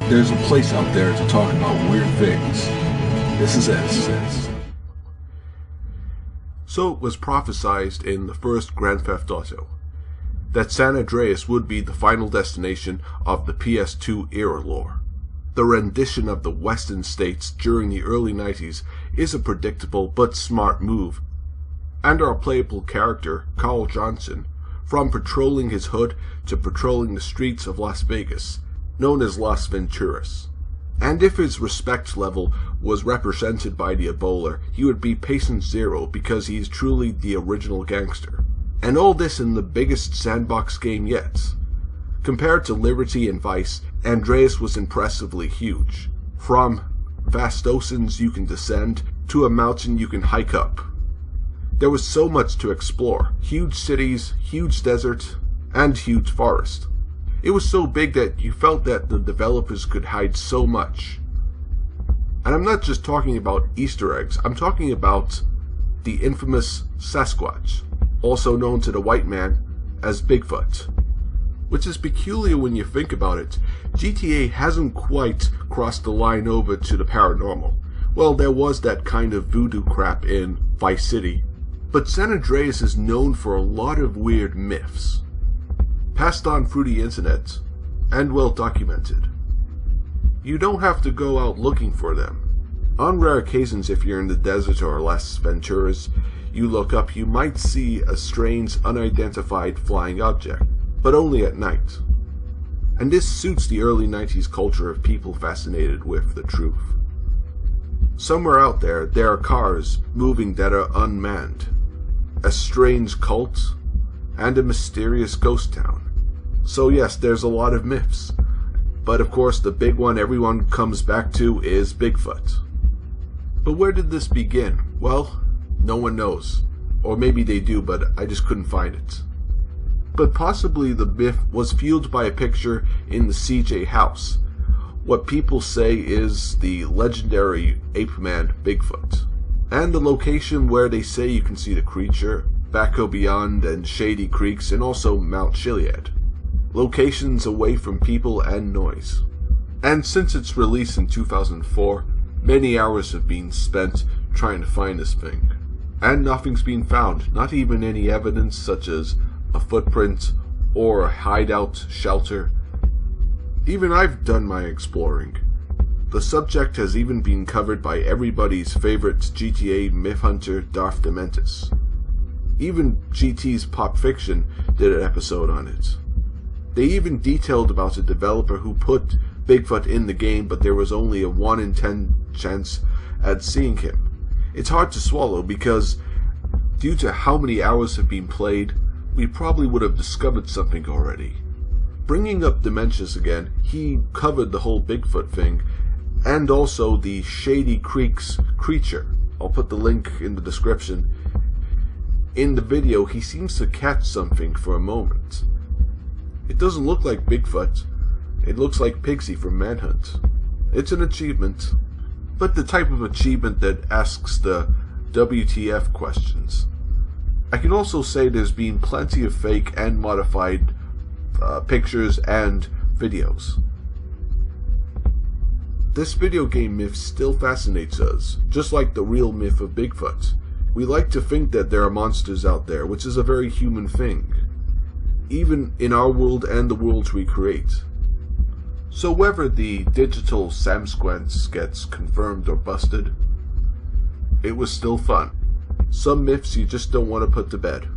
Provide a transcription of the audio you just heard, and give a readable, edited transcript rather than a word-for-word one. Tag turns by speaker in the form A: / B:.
A: There's a place out there to talk about weird things. This is it.
B: So it was prophesied in the first Grand Theft Auto that San Andreas would be the final destination of the PS2 era lore. The rendition of the Western states during the early 90s is a predictable but smart move, and our playable character, Carl Johnson, from patrolling his hood to patrolling the streets of Las Vegas, known as Las Venturas. And if his respect level was represented by the Ebola, he would be patient zero because he is truly the original gangster. And all this in the biggest sandbox game yet. Compared to Liberty and Vice, Andreas was impressively huge. From vast oceans you can descend to a mountain you can hike up. There was so much to explore. Huge cities, huge desert, and huge forest. It was so big that you felt that the developers could hide so much. And I'm not just talking about Easter eggs, I'm talking about the infamous Sasquatch, also known to the white man as Bigfoot. Which is peculiar when you think about it. GTA hasn't quite crossed the line over to the paranormal. Well, there was that kind of voodoo crap in Vice City. But San Andreas is known for a lot of weird myths, passed on through the internet, and well documented. You don't have to go out looking for them. On rare occasions, if you're in the desert or Las Venturas, you look up, you might see a strange, unidentified flying object, but only at night. And this suits the early 90s culture of people fascinated with the truth. Somewhere out there, there are cars moving that are unmanned, a strange cult, and a mysterious ghost town. So yes, there's a lot of myths. But of course, the big one everyone comes back to is Bigfoot. But where did this begin? Well, no one knows. Or maybe they do, but I just couldn't find it. But possibly the myth was fueled by a picture in the CJ house. What people say is the legendary ape man Bigfoot. And the location where they say you can see the creature, Baco Beyond and Shady Creeks, and also Mount Chiliad. Locations away from people and noise. And since its release in 2004, many hours have been spent trying to find this thing. And nothing's been found, not even any evidence such as a footprint or a hideout shelter. Even I've done my exploring. The subject has even been covered by everybody's favorite GTA myth hunter, Darth Dementis. Even GT's Pop Fiction did an episode on it. They even detailed about a developer who put Bigfoot in the game, but there was only a 1 in 10 chance at seeing him. It's hard to swallow because, due to how many hours have been played, we probably would have discovered something already. Bringing up Dementius again, he covered the whole Bigfoot thing, and also the Shady Creeks creature. I'll put the link in the description. In the video, he seems to catch something for a moment. It doesn't look like Bigfoot. It looks like Pigsy from Manhunt. It's an achievement, but the type of achievement that asks the WTF questions. I can also say there's been plenty of fake and modified pictures and videos. This video game myth still fascinates us, just like the real myth of Bigfoot. We like to think that there are monsters out there, which is a very human thing, even in our world and the worlds we create. So whether the digital Samsquence gets confirmed or busted, it was still fun. Some myths you just don't want to put to bed.